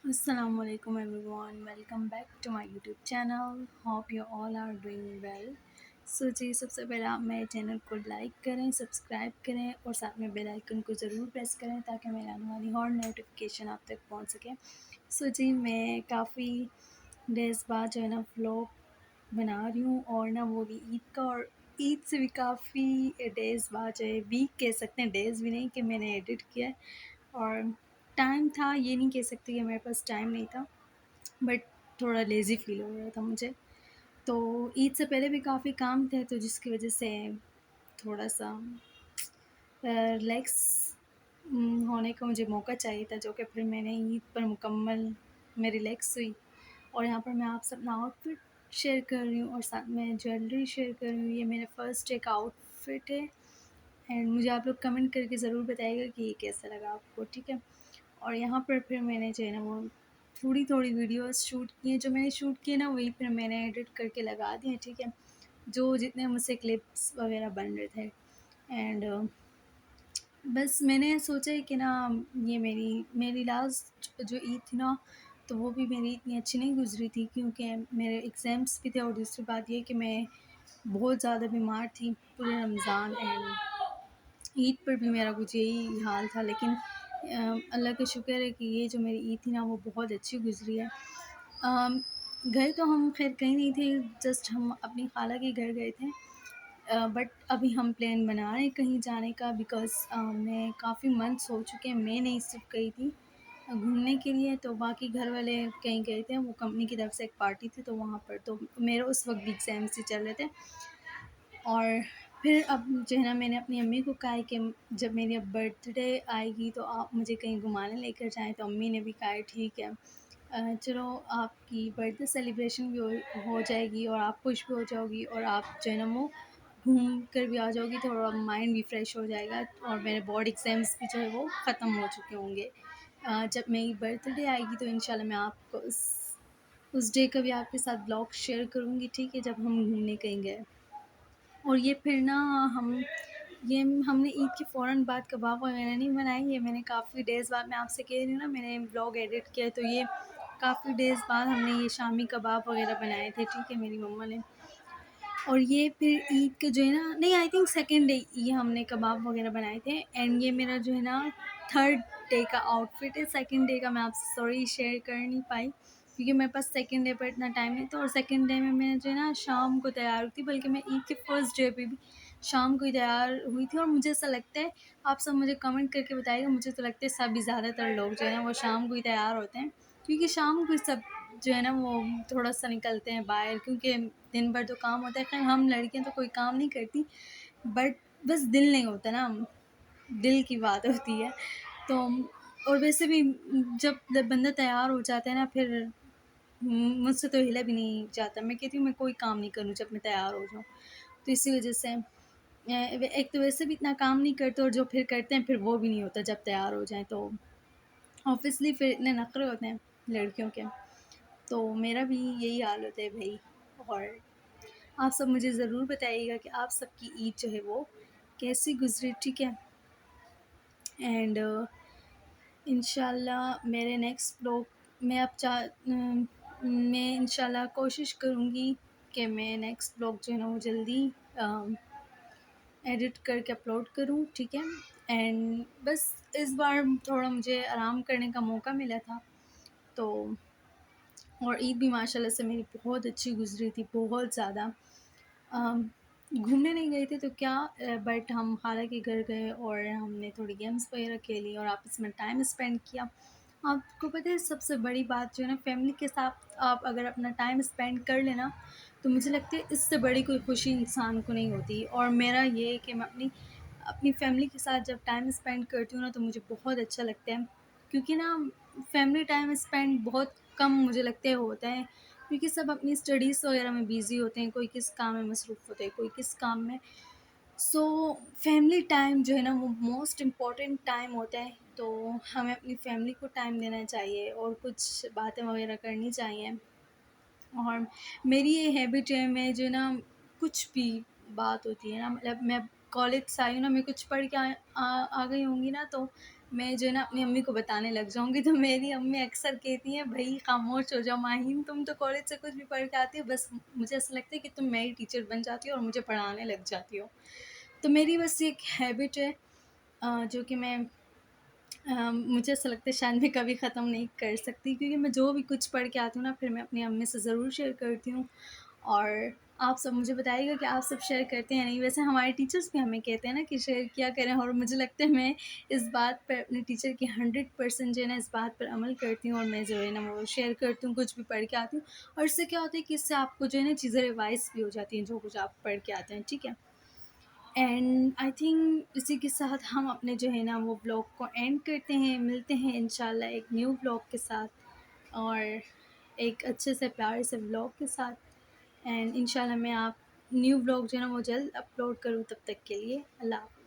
Assalamu alaikum everyone. Welcome back to my YouTube channel. Hope you all are doing well. جی سب سے پہلے آپ میرے channel کو like کریں، سبسکرائب کریں اور ساتھ میں بیل آئیکن کو ضرور پریس کریں تاکہ میرے آنے والی اور نوٹیفیکیشن آپ تک پہنچ سکے۔ جی میں کافی ڈیز بعد جو ہے نا ولاگ بنا رہی ہوں، اور نا وہ بھی عید کا، اور عید سے بھی کافی ڈیز بعد جو ہے ویک کہہ سکتے ہیں، ڈیز بھی نہیں، کہ میں نے ایڈٹ کیا ہے۔ اور ٹائم تھا، یہ نہیں کہہ سکتی کہ میرے پاس ٹائم نہیں تھا، بٹ تھوڑا لیزی فیل ہو رہا تھا مجھے۔ تو عید سے پہلے بھی کافی کام تھے، تو جس کی وجہ سے تھوڑا سا ریلیکس ہونے کا مجھے موقع چاہیے تھا، جو کہ پھر میں نے عید پر مکمل میں ریلیکس ہوئی۔ اور یہاں پر میں آپ سے اپنا آؤٹ فٹ شیئر کر رہی ہوں اور ساتھ میں جویلری شیئر کر رہی ہوں۔ یہ میرا فرسٹ ڈے کا آؤٹ فٹ ہے، اینڈ مجھے آپ لوگ کمنٹ کر کے ضرور بتائیے گا کہ یہ کیسا لگا آپ کو، ٹھیک ہے۔ اور یہاں پر پھر میں نے جو ہے نا وہ تھوڑی تھوڑی ویڈیوز شوٹ کی ہیں، جو میں نے شوٹ کیے نا وہی پھر میں نے ایڈٹ کر کے لگا دی ہیں، ٹھیک ہے، جو جتنے مجھ سے کلپس وغیرہ بن رہے تھے۔ اینڈ بس میں نے سوچا ہے کہ نا یہ میری لاسٹ جو عید تھی نا، تو وہ بھی میری اتنی اچھی نہیں گزری تھی، کیونکہ میرے ایگزامس بھی تھے، اور دوسری بات یہ کہ میں بہت زیادہ بیمار تھی پورے رمضان، اینڈ عید پر بھی میرا کچھ یہی حال تھا۔ لیکن اللہ کا شکر ہے کہ یہ جو میری عید تھی نا وہ بہت اچھی گزری ہے۔ گئے تو ہم خیر کہیں نہیں تھے، جسٹ ہم اپنی خالہ کے گھر گئے تھے، بٹ ابھی ہم پلان بنا رہے ہیں کہیں جانے کا، بیکاز میں کافی منتھس ہو چکے ہیں، میں نہیں صرف گئی تھی گھومنے کے لیے، تو باقی گھر والے کہیں گئے تھے، وہ کمپنی کی طرف سے ایک پارٹی تھی، تو وہاں پر تو میرے اس وقت بھی ایگزامس ہی چل رہے تھے۔ اور پھر اب جو ہے نا میں نے اپنی امی کو کہا ہے کہ جب میری اب برتھ ڈے آئے گی تو آپ مجھے کہیں گھمانے لے کر جائیں، تو امی نے بھی کہا ہے ٹھیک ہے، چلو آپ کی برتھ ڈے سیلیبریشن بھی ہو جائے گی، اور آپ خوش بھی ہو جاؤ گی، اور آپ جو ہے نا وہ گھوم کر بھی آ جاؤ گی، تھوڑا مائنڈ بھی فریش ہو جائے گا، اور میرے بورڈ ایگزامس بھی جو ہے وہ ختم ہو چکے ہوں گے۔ جب میری برتھ ڈے آئے گی تو انشاءاللہ میں آپ کو اس ڈے کا بھی آپ کے ساتھ بلاگ شیئر کروں گی، ٹھیک ہے، جب ہم گھومنے کہیں گئے۔ اور یہ پھر نا ہم نے عید کے فوراً بعد کباب وغیرہ نہیں بنائے، یہ میں نے کافی ڈیز بعد، میں آپ سے کہہ رہی ہوں نا میں نے بلاگ ایڈٹ کیا ہے، تو یہ کافی ڈیز بعد ہم نے یہ شامی کباب وغیرہ بنائے تھے، ٹھیک ہے، میری مما نے۔ اور یہ پھر عید کے جو ہے نا، نہیں آئی تھنک سیکنڈ ڈے یہ ہم نے کباب وغیرہ بنائے تھے، اینڈ یہ میرا جو ہے نا تھرڈ ڈے کا آؤٹ فٹ ہے۔ سیکنڈ ڈے کا میں آپ سے سوری شیئر کر نہیں پائی، کیونکہ میرے پاس سیکنڈ ڈے پر اتنا ٹائم نہیں تھا، اور سیکنڈ ڈے میں جو ہے نا شام کو تیار ہوئی تھی، بلکہ میں عید کے فرسٹ ڈے پہ بھی شام کو ہی تیار ہوئی تھی۔ اور مجھے ایسا لگتا ہے، آپ سب مجھے کمنٹ کر کے بتائیے گا، مجھے تو لگتا ہے سبھی زیادہ تر لوگ جو ہے نا وہ شام کو ہی تیار ہوتے ہیں، کیونکہ شام کو ہی سب جو ہے نا وہ تھوڑا سا نکلتے ہیں باہر، کیونکہ دن بھر تو کام ہوتا ہے۔ خیر ہم لڑکیاں تو کوئی کام نہیں کرتی، بٹ بس دل نہیں ہوتا نا، دل کی بات ہوتی ہے۔ تو اور ویسے بھی جب بندہ تیار ہو جاتا ہے نا، پھر مجھ سے تو ہلا بھی نہیں جاتا، میں کہتی ہوں میں کوئی کام نہیں کروں جب میں تیار ہو جاؤں، تو اسی وجہ سے ایک تو ویسے بھی اتنا کام نہیں کرتے، اور جو پھر کرتے ہیں پھر وہ بھی نہیں ہوتا جب تیار ہو جائیں، تو آبویسلی پھر اتنے نخرے ہوتے ہیں لڑکیوں کے، تو میرا بھی یہی حال ہوتا ہے بھائی۔ اور آپ سب مجھے ضرور بتائیے گا کہ آپ سب کی عید جو ہے وہ کیسی گزری، ٹھیک ہے۔ اینڈ انشاءاللہ میرے نیکسٹ بلاگ میں میں انشاءاللہ کوشش کروں گی کہ میں نیکسٹ بلاگ جو ہے نا وہ جلدی ایڈٹ کر کے اپلوڈ کروں، ٹھیک ہے۔ اینڈ بس اس بار تھوڑا مجھے آرام کرنے کا موقع ملا تھا، تو اور عید بھی ماشاءاللہ سے میری بہت اچھی گزری تھی، بہت زیادہ۔ گھومنے نہیں گئے تھے تو کیا، بٹ ہم خالہ کے گھر گئے، اور ہم نے تھوڑی گیمس وغیرہ کھیلی، اور آپس میں ٹائم اسپینڈ کیا۔ آپ کو پتہ ہے سب سے بڑی بات جو ہے نا، فیملی کے ساتھ آپ اگر اپنا ٹائم اسپینڈ کر لینا، تو مجھے لگتا ہے اس سے بڑی کوئی خوشی انسان کو نہیں ہوتی۔ اور میرا یہ ہے کہ میں اپنی فیملی کے ساتھ جب ٹائم اسپینڈ کرتی ہوں نا، تو مجھے بہت اچھا لگتا ہے، کیونکہ نا فیملی ٹائم اسپینڈ بہت کم مجھے لگتا ہے ہوتا ہے، کیونکہ سب اپنی اسٹڈیز وغیرہ میں بیزی ہوتے ہیں، کوئی کس کام میں مصروف ہوتے ہیں، کوئی کس کام میں۔ سو فیملی ٹائم جو ہے نا وہ موسٹ امپورٹنٹ ٹائم ہوتا ہے، تو ہمیں اپنی فیملی کو ٹائم دینا چاہیے، اور کچھ باتیں وغیرہ کرنی چاہیے۔ اور میری یہ ہیبٹ ہے، میں جو ہے نا کچھ بھی بات ہوتی ہے نا، مطلب میں کالج سے آئی ہوں نا، میں کچھ پڑھ کے آ گئی ہوں گی نا، تو میں جو ہے نا اپنی امی کو بتانے لگ جاؤں گی، تو میری امی اکثر کہتی ہیں بھائی خاموش ہو جاؤ ماہین، تم تو کالج سے کچھ بھی پڑھ کے آتی ہو، بس مجھے ایسا لگتا ہے کہ تم میری ٹیچر بن جاتی ہو اور مجھے پڑھانے لگ جاتی ہو. تو میری بس ایک ہیبٹ ہے جو کہ میں مجھے ایسا لگتا ہے شاید میں کبھی ختم نہیں کر سکتی، کیونکہ میں جو بھی کچھ پڑھ کے آتی ہوں نا پھر میں اپنی امی سے ضرور شیئر کرتی ہوں. اور آپ سب مجھے بتائیے گا کہ آپ سب شیئر کرتے ہیں نہیں. ویسے ہمارے ٹیچرس بھی ہمیں کہتے ہیں نا کہ شیئر کیا کریں، اور مجھے لگتا ہے میں اس بات پر اپنے ٹیچر کی 100% جو ہے نا اس بات پر عمل کرتی ہوں، اور میں جو ہے نا وہ شیئر کرتی ہوں کچھ بھی پڑھ کے آتی ہوں. اور اس سے کیا ہوتا ہے کہ اس سے آپ کو جو ہے نا چیزیں ریوائز بھی ہو جاتی ہیں جو کچھ آپ پڑھ کے آتے ہیں. ٹھیک ہے، اینڈ آئی تھنک اسی کے ساتھ ہم اپنے جو ہے نا وہ بلاگ کو اینڈ کرتے ہیں. ملتے ہیں انشاءاللہ ایک نیو بلاگ کے ساتھ، اور ایک اچھے سے پیارے سے بلاگ کے ساتھ. اینڈ انشاءاللہ میں آپ نیو بلاگ جو ہے نا وہ جلد اپلوڈ کروں. تب تک کے لیے اللہ حافظ.